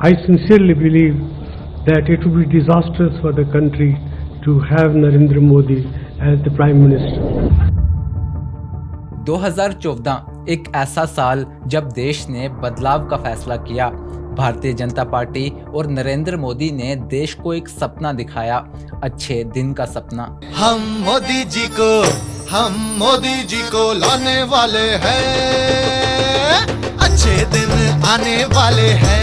I sincerely believe that it would be disastrous for the country to have Narendra Modi as the Prime Minister. 2014 एक ऐसा साल जब देश ने बदलाव का फैसला किया। भारतीय जनता पार्टी और नरेंद्र मोदी ने देश को एक सपना दिखाया, अच्छे दिन का सपना। हम मोदी जी को लाने वाले हैं, अच्छे दिन आने वाले हैं।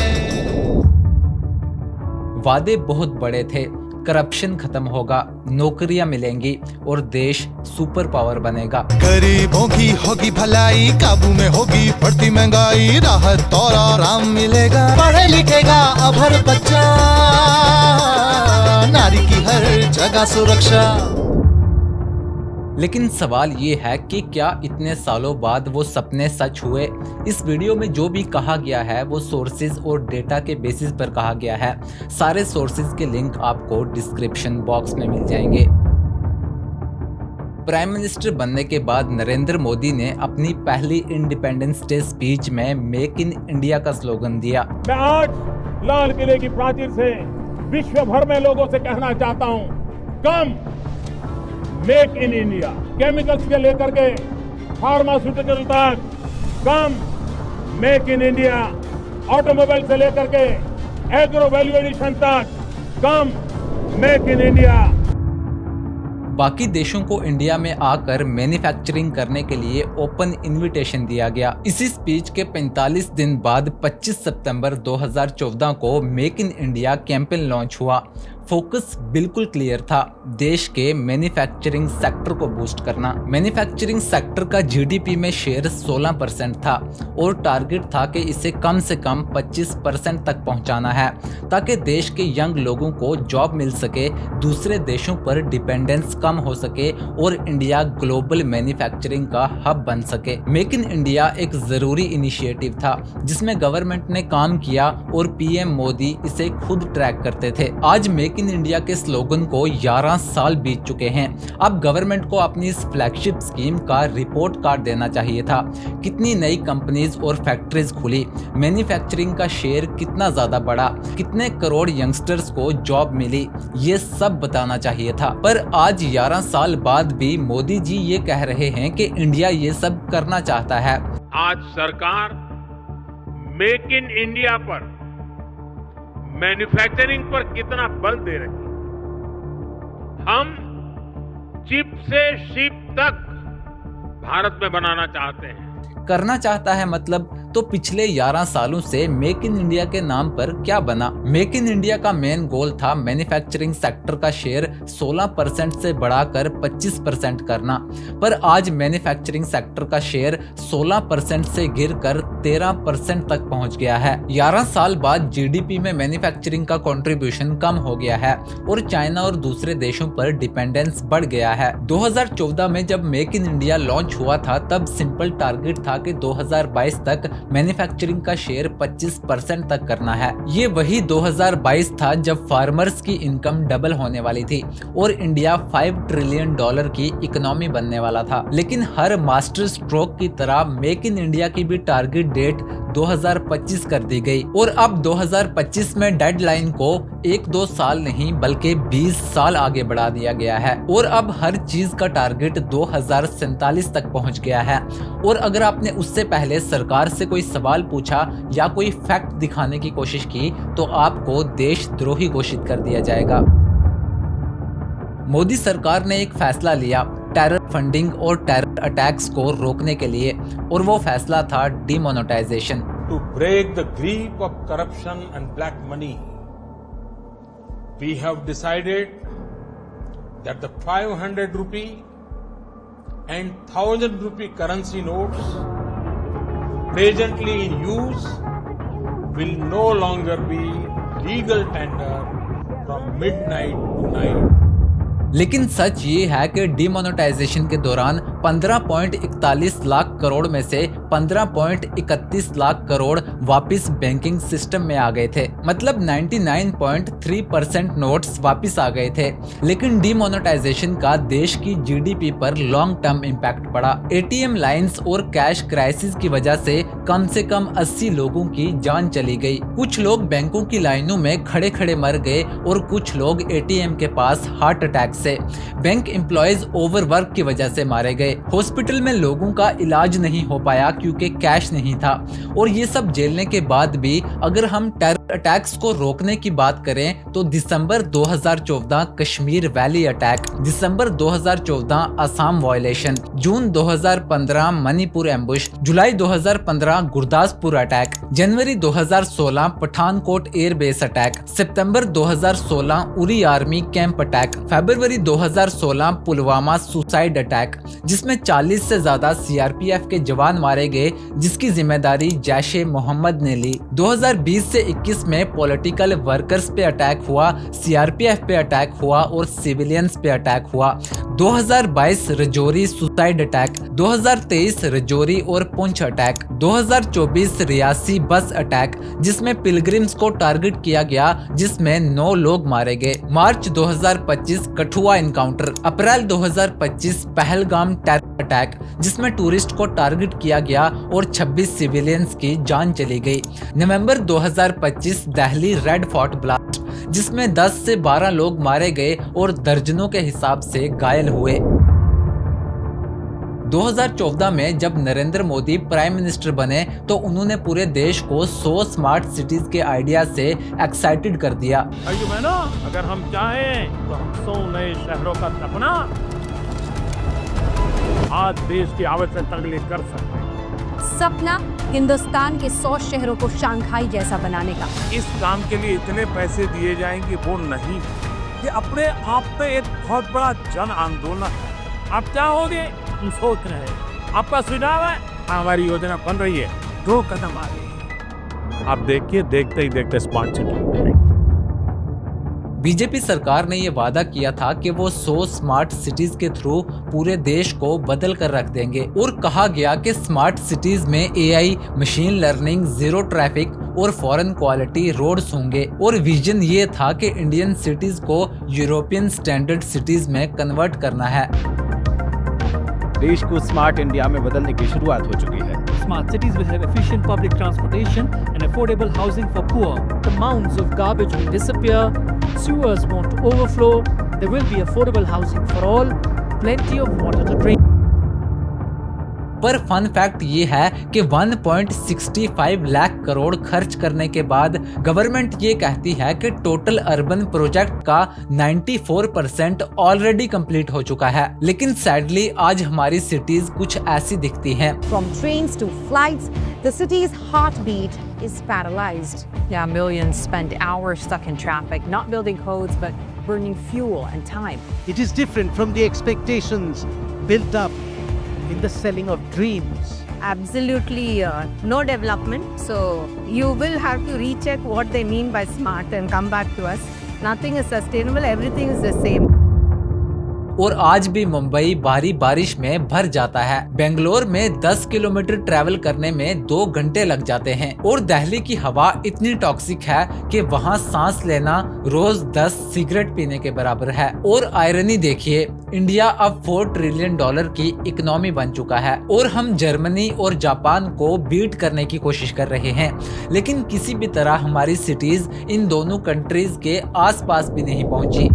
वादे बहुत बड़े थे, करप्शन खत्म होगा, नौकरियां मिलेंगी और देश सुपर पावर बनेगा। गरीबों की होगी भलाई, काबू में होगी बढ़ती महंगाई, राहत और आराम मिलेगा, पढ़े लिखेगा अब हर बच्चा, नारी की हर जगह सुरक्षा। लेकिन सवाल ये है कि क्या इतने सालों बाद वो सपने सच हुए? इस वीडियो में जो भी कहा गया है वो सोर्सेज और डेटा के बेसिस पर कहा गया है। सारे सोर्सेज के लिंक आपको डिस्क्रिप्शन बॉक्स में मिल जाएंगे। प्राइम मिनिस्टर बनने के बाद नरेंद्र मोदी ने अपनी पहली इंडिपेंडेंस डे स्पीच में मेक इन इंडिया का स्लोगन दिया। मैं आज लाल किले की प्राचीर से विश्व भर में लोगों से कहना चाहता हूं, कम मेक इन इंडिया, केमिकल्स के लेकर के फार्मास्यूटिकल तक कम मेक इन इंडिया, ऑटोमोबाइल से लेकर के एग्रो वैल्यू एडिशन तक कम मेक इन इंडिया। बाकी देशों को इंडिया में आकर मैन्युफैक्चरिंग करने के लिए ओपन इनविटेशन दिया गया। इसी स्पीच के 45 दिन बाद 25 सितंबर 2014 को make in India campaign launch हुआ। फोकस बिल्कुल क्लियर था, देश के मैन्युफैक्चरिंग सेक्टर को बूस्ट करना। मैन्युफैक्चरिंग सेक्टर का जीडीपी में शेयर 16% था और टारगेट था कि इसे कम से कम 25% तक पहुंचाना है, ताकि देश के यंग लोगों को जॉब मिल सके, दूसरे देशों पर डिपेंडेंस कम हो सके और इंडिया ग्लोबल मैन्युफैक्चरिंग का हब बन सके। मेक इन इंडिया एक जरूरी इनिशिएटिव था जिसमें गवर्नमेंट ने काम किया और पीएम मोदी इसे खुद ट्रैक करते थे। आज मेक इन इंडिया के स्लोगन को 11 साल बीत चुके हैं। अब गवर्नमेंट को अपनी इस फ्लैगशिप स्कीम का रिपोर्ट कार्ड देना चाहिए था। कितनी नई कंपनीज और फैक्ट्रीज खुली, मैन्युफैक्चरिंग का शेयर कितना ज्यादा बढ़ा, कितने करोड़ यंगस्टर्स को जॉब मिली, ये सब बताना चाहिए था। पर आज 11 साल बाद भी मोदी जी ये कह रहे हैं कि इंडिया ये सब करना चाहता है। आज सरकार मेक इन इंडिया पर, मैन्युफैक्चरिंग पर कितना बल दे रही है। हम चिप से शिप तक भारत में बनाना चाहते हैं। करना चाहता है मतलब तो पिछले 11 सालों से मेक इन इंडिया के नाम पर क्या बना? मेक इन इंडिया का मेन गोल था मैन्युफैक्चरिंग सेक्टर का शेयर 16% से बढ़ाकर 25% करना, पर आज मैन्युफैक्चरिंग सेक्टर का शेयर 16% से गिरकर 13% तक पहुंच गया है। 11 साल बाद जीडीपी में मैन्युफैक्चरिंग का कंट्रीब्यूशन कम हो गया है और चाइना और दूसरे देशों पर डिपेंडेंस बढ़ गया है। 2014 में जब मेक इन इंडिया लॉन्च हुआ था तब सिंपल टारगेट था कि 2022 तक मैन्युफैक्चरिंग का शेयर 25% तक करना है। ये वही 2022 था जब फार्मर्स की इनकम डबल होने वाली थी और इंडिया $5 ट्रिलियन की इकोनॉमी बनने वाला था। लेकिन हर मास्टर स्ट्रोक की तरह मेक इन इंडिया की भी टारगेट डेट 2025 कर दी गई और अब 2025 में डेडलाइन को 1-2 साल नहीं बल्कि 20 साल आगे बढ़ा दिया गया है और अब हर चीज का टारगेट 2047 तक पहुंच गया है। और अगर आपने उससे पहले सरकार से कोई सवाल पूछा या कोई फैक्ट दिखाने की कोशिश की तो आपको देशद्रोही घोषित कर दिया जाएगा। मोदी सरकार ने एक फैसला लिया टेरर फंडिंग और टेरर अटैक्स को रोकने के लिए और वो फैसला था demonetisation. To break the grip of corruption and black money, we have decided that the 500 rupee and 1000 rupee currency notes presently in use will no longer be legal tender from midnight to night. लेकिन सच ये है कि demonetisation के दौरान 15.41 लाख करोड़ में से 15.31 लाख करोड़ वापस banking system में आ गए थे। मतलब 99.3% नोट्स वापस आ गए थे। लेकिन डिमोनेटाइजेशन का देश की जीडीपी पर लॉन्ग टर्म इम्पैक्ट पड़ा। एटीएम लाइंस और कैश क्राइसिस की वजह से कम 80 लोगों की जान चली गई। कुछ लोग बैंकों की लाइनों में खड़े खड़े मर गए और कुछ लोग एटीएम के पास हार्ट अटैक से, बैंक एम्प्लॉयज ओवरवर्क की वजह से मारे गए। हॉस्पिटल में लोगों का इलाज नहीं हो पाया क्योंकि कैश नहीं था। और ये सब झेलने के बाद भी अगर हम टेरर अटैक्स को रोकने की बात करें तो दिसंबर 2014 कश्मीर वैली अटैक, दिसंबर 2014 असम वायलेशन, जून 2015 मणिपुर एम्बुश, जुलाई 2015 गुरदासपुर अटैक, जनवरी 2016 पठानकोट एयरबेस अटैक, सितंबर 2016 उरी आर्मी कैंप अटैक, फरवरी 2016 पुलवामा सुसाइड अटैक जिसमें 40 से ज्यादा सीआरपीएफ के जवान मारे गए, जिसकी जिम्मेदारी जैश-ए मोहम्मद ने ली। 2020 से 21 में पॉलिटिकल वर्कर्स पे अटैक हुआ, सीआरपीएफ पे अटैक हुआ और सिविलियंस पे अटैक हुआ। 2022 रजौरी सुसाइड अटैक, 2023 रजौरी और पुंछ अटैक, 2024 रियासी बस अटैक जिसमें पिलग्रिम्स को टारगेट किया गया, जिसमें 9 लोग मारे गए। मार्च 2025 कठुआ इनकाउंटर, अप्रैल 2025 पहलगाम टेरर अटैक जिसमें टूरिस्ट को टारगेट किया गया और 26 सिविलियंस की जान चली गई। नवंबर 2025 दिल्ली रेड फोर्ट ब्लास्ट जिसमें 10 से 12 लोग मारे गए और दर्जनों के हिसाब से घायल हुए। 2014 में जब नरेंद्र मोदी प्राइम मिनिस्टर बने तो उन्होंने पूरे देश को 100 स्मार्ट सिटीज के आइडिया से एक्साइटेड कर दिया। अगर हम चाहें तो हम 100 नए शहरों का सपना आज देश की आवश्यकता के लिए कर सकते हैं। सपना हिंदुस्तान के 100 शहरों को शंघाई जैसा बनाने का। इस काम के लिए इतने पैसे दिए जाएंगे वो नहीं, ये अपने आप में एक बहुत बड़ा जन आंदोलन है। आप चाहोगे, हम सोच रहे हैं, आपका सुझाव है, हमारी योजना बन रही है, 2 कदम आगे। आप देखिए, देखते ही देखते स्मार्ट सिटी। बीजेपी सरकार ने ये वादा किया था कि वो 100 स्मार्ट सिटीज के थ्रू पूरे देश को बदल कर रख देंगे और कहा गया कि स्मार्ट सिटीज में AI, machine learning, zero traffic और फॉरेन क्वालिटी रोड्स होंगे। और विजन ये था कि इंडियन सिटीज को यूरोपियन स्टैंडर्ड सिटीज में कन्वर्ट करना है। देश को स्मार्ट इंडिया में बदलने की शुरुआत हो चुकी है। Smart cities will have efficient public transportation and affordable housing for poor. The mounds of garbage will disappear, sewers won't overflow, there will be affordable housing for all, plenty of water to drink. पर fun fact ये है कि 1.65 लाख करोड़ खर्च करने के बाद government ये कहती है कि टोटल अर्बन प्रोजेक्ट का 94% ऑलरेडी कंप्लीट हो चुका है। लेकिन सैडली आज हमारी सिटीज कुछ ऐसी दिखती हैं। From trains to flights, the city's heartbeat is paralyzed. Yeah, millions spend hours stuck in traffic, not building codes but burning fuel and time. It is different from the expectations built up in the selling of dreams. Absolutely no development. So you will have to recheck what they mean by smart and come back to us. Nothing is sustainable. Everything is the same. और आज भी मुंबई भारी बारिश में भर जाता है। बेंगलोर में 10 किलोमीटर ट्रैवल करने में 2 घंटे लग जाते हैं। और दिल्ली की हवा इतनी टॉक्सिक है कि वहाँ सांस लेना रोज 10 सिगरेट पीने के बराबर है। और आयरनी देखिए, इंडिया अब $4 ट्रिलियन की इकोनॉमी बन चुका है और हम जर्मनी और जापान को बीट करने की कोशिश कर रहे हैं। लेकिन किसी भी तरह हमारी सिटीज इन दोनों कंट्रीज के आसपास भी नहीं पहुंची।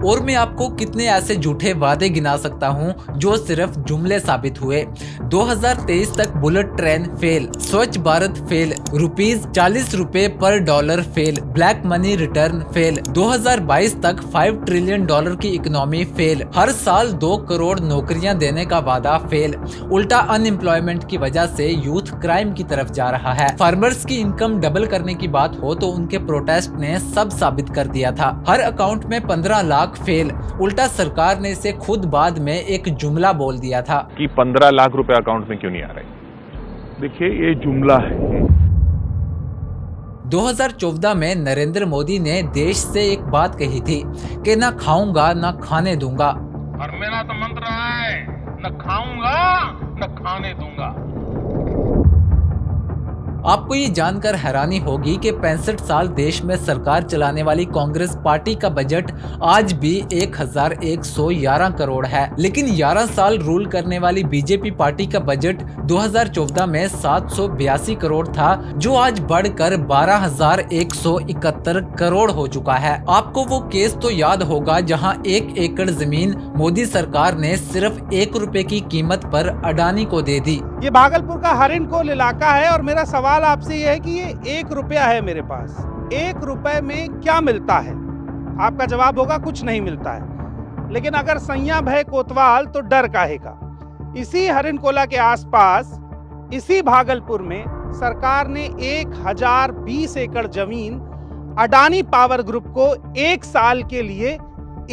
और मैं आपको कितने ऐसे झूठे वादे गिना सकता हूं जो सिर्फ जुमले साबित हुए। 2023 तक बुलेट ट्रेन फेल, स्वच्छ भारत फेल, ₹40 पर dollar fail, black money return fail, 2022 तक $5 ट्रिलियन की इकोनॉमी फेल, हर साल 2 करोड़ नौकरियां देने का वादा फेल, उल्टा अनएम्प्लॉयमेंट की वजह से यूथ क्राइम की तरफ जा रहा है। फार्मर्स की इनकम डबल करने की बात हो तो उनके प्रोटेस्ट ने सब साबित कर दिया था। हर अकाउंट में 15 लाख फेल, उल्टा सरकार ने इसे खुद बाद में एक जुमला बोल दिया था कि 15 लाख रुपए अकाउंट में क्यों नहीं आ रहे। देखिए, ये जुमला है। 2014 में नरेंद्र मोदी ने देश से एक बात कही थी कि ना खाऊंगा ना खाने दूंगा। और मेरा तो मंत्र है, न खाऊंगा न खाने दूंगा। आपको ये जानकर हैरानी होगी कि 65 साल देश में सरकार चलाने वाली कांग्रेस पार्टी का बजट आज भी 1111 करोड़ है, लेकिन 11 साल रूल करने वाली बीजेपी पार्टी का बजट 2014 में 782 करोड़ था, जो आज बढ़कर 12,171 करोड़ हो चुका है। आपको वो केस तो याद होगा जहां 1 एकड़ जमीन मोदी सरकार ने सिर्फ 1 रुपए की कीमत पर अडानी को दे दी। ये भागलपुर का हरिनकोल इलाका है और मेरा सवाल आपसे ये है कि ये 1 रुपया है मेरे पास, 1 रुपए में क्या मिलता है? आपका जवाब होगा कुछ नहीं मिलता है। लेकिन अगर सैया भय कोतवाल तो डर काहे का। इसी हरिनकोला के आसपास इसी भागलपुर में सरकार ने 1020 एकड़ जमीन अडानी पावर ग्रुप को 1 साल के लिए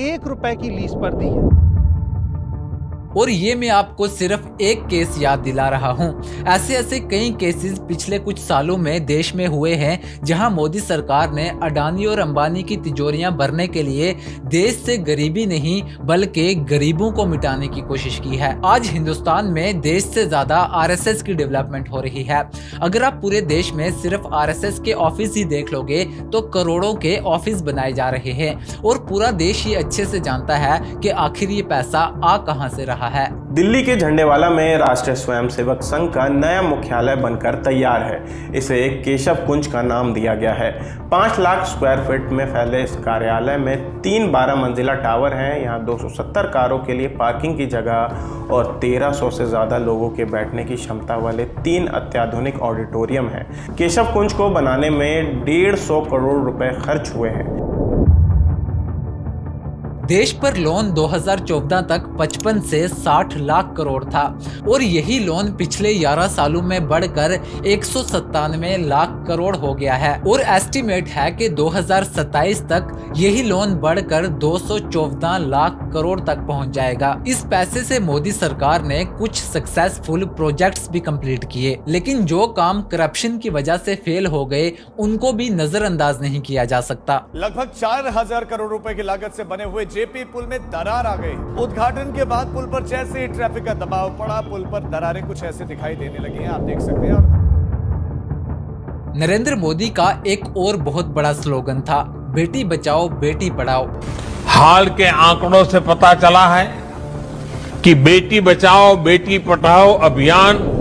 1 रुपए की लीज पर दी है। और ये मैं आपको सिर्फ एक केस याद दिला रहा हूँ। ऐसे कई केसेस पिछले कुछ सालों में देश में हुए हैं, जहां मोदी सरकार ने अडानी और अंबानी की तिजोरियां भरने के लिए देश से गरीबी नहीं बल्कि गरीबों को मिटाने की कोशिश की है। आज हिंदुस्तान में देश से ज्यादा आरएसएस की डेवलपमेंट हो रही है। अगर आप पूरे देश में सिर्फ आरएसएस के ऑफिस ही देख लोगे तो करोड़ों के ऑफिस बनाए जा रहे हैं और पूरा देश ये अच्छे से जानता है कि आखिर ये पैसा आ कहां से रहा है। दिल्ली के झंडेवाला में राष्ट्रीय स्वयंसेवक संघ का नया मुख्यालय बनकर तैयार है। इसे केशव कुंज का नाम दिया गया है। 5 लाख स्क्वायर फीट में फैले इस कार्यालय में 3 12 मंजिला टावर हैं। यहाँ 270 कारों के लिए पार्किंग की जगह और 1300 से ज़्यादा लोगों के बैठने की क्षमता वाले 3 अत्याधुनिक ऑडिटोरियम हैं। केशव कुंज को बनाने में 150 करोड़ रुपए खर्च हुए हैं। देश पर लोन 2014 तक 55 से 60 लाख करोड़ था और यही लोन पिछले 11 सालों में बढ़कर 197 लाख करोड़ हो गया है और एस्टीमेट है कि 2027 तक यही लोन बढ़कर 214 लाख करोड़ तक पहुंच जाएगा। इस पैसे से मोदी सरकार ने कुछ सक्सेसफुल प्रोजेक्ट्स भी कंप्लीट किए, लेकिन जो काम करप्शन की वजह से फेल हो गए उनको भी नजरअंदाज नहीं किया जा सकता। लगभग 4000 करोड़ रुपए की लागत से बने हुए जेपी पुल में दरार आ गई। उद्घाटन के बाद पुल पर जैसे ही ट्रैफिक का दबाव पड़ा, पुल पर दरारें कुछ ऐसे दिखाई देने लगी हैं, आप देख सकते हैं। नरेंद्र मोदी का एक और बहुत बड़ा स्लोगन था, बेटी बचाओ बेटी पढ़ाओ। हाल के आंकड़ों से पता चला है कि बेटी बचाओ बेटी पढ़ाओ अभियान,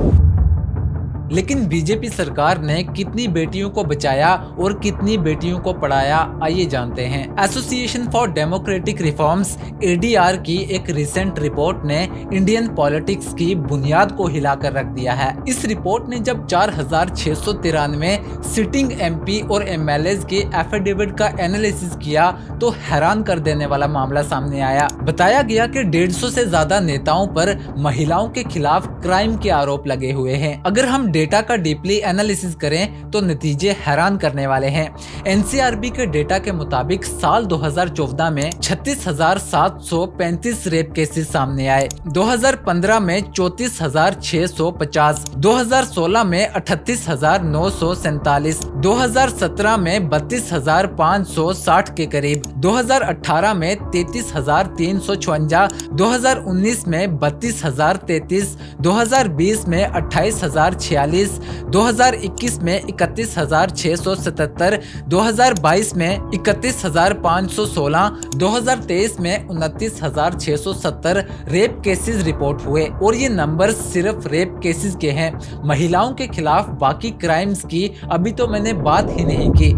लेकिन बीजेपी सरकार ने कितनी बेटियों को बचाया और कितनी बेटियों को पढ़ाया, आइए जानते हैं। Association for democratic reforms ADR की एक रिसेंट रिपोर्ट ने इंडियन पॉलिटिक्स की बुनियाद को हिलाकर रख दिया है। इस रिपोर्ट ने जब 4693 सिटिंग एमपी और एमएलए के एफिडेविट का एनालिसिस किया तो हैरान कर देने वाला मामला सामने आया। बताया गया कि 150 से ज्यादा नेताओं पर महिलाओं के खिलाफ क्राइम के आरोप लगे हुए हैं। अगर हम डेटा का डीपली एनालिसिस करें तो नतीजे हैरान करने वाले हैं। एनसीआरबी के डेटा के मुताबिक साल 2014 में 36,735 रेप केसेस सामने आए, 2015 में 34,650, 2016 में 38,947, 2017 में 32,560 के करीब, 2018 में 33,356, 2019 में 32,033, 2020 में 28,046, 2021 में 31,677, 2022 में 31,516, 2023 में 29,670 रेप केसेस रिपोर्ट हुए और ये नंबर सिर्फ रेप केसेस के हैं। महिलाओं के खिलाफ बाकी क्राइम्स की अभी तो मैंने बात ही नहीं की।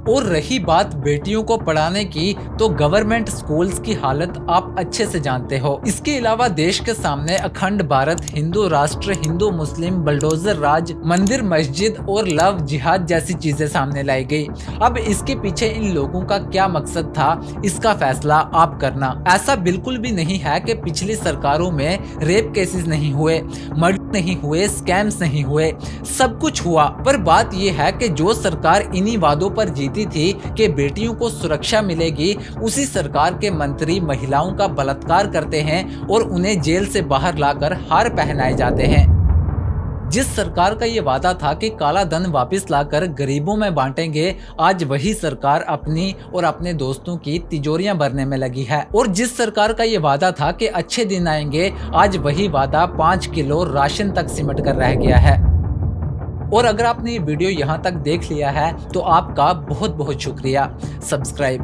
और रही बात बेटियों को पढ़ाने की, तो गवर्नमेंट स्कूल्स की हालत आप अच्छे से जानते हो। इसके अलावा देश के सामने अखंड भारत, हिंदू राष्ट्र, हिंदू मुस्लिम, बुलडोजर राज, मंदिर मस्जिद और लव जिहाद जैसी चीजें सामने लाई गई। अब इसके पीछे इन लोगों का क्या मकसद था, इसका फैसला आप करना। ऐसा बिल्कुल भी नहीं है कि पिछली सरकारों में रेप केसेस नहीं हुए, मर्डर नहीं हुए, स्कैम्स नहीं हुए, सब कुछ हुआ। पर बात यह है कि जो सरकार इन्हीं वादों पर जीती थी कि बेटियों को सुरक्षा मिलेगी, उसी सरकार के मंत्री महिलाओं का बलात्कार करते हैं और उन्हें जेल से बाहर लाकर हार पहनाए जाते हैं। जिस सरकार का ये वादा था कि काला धन वापस लाकर गरीबों में बांटेंगे, आज वही सरकार अपनी और अपने दोस्तों की तिजोरियां भरने में लगी है। और जिस सरकार का ये वादा था कि अच्छे दिन आएंगे, आज वही वादा 5 किलो राशन तक सिमट कर रह गया है। और अगर आपने ये वीडियो यहाँ तक देख लिया है तो आपका बहुत बहुत शुक्रिया। सब्सक्राइब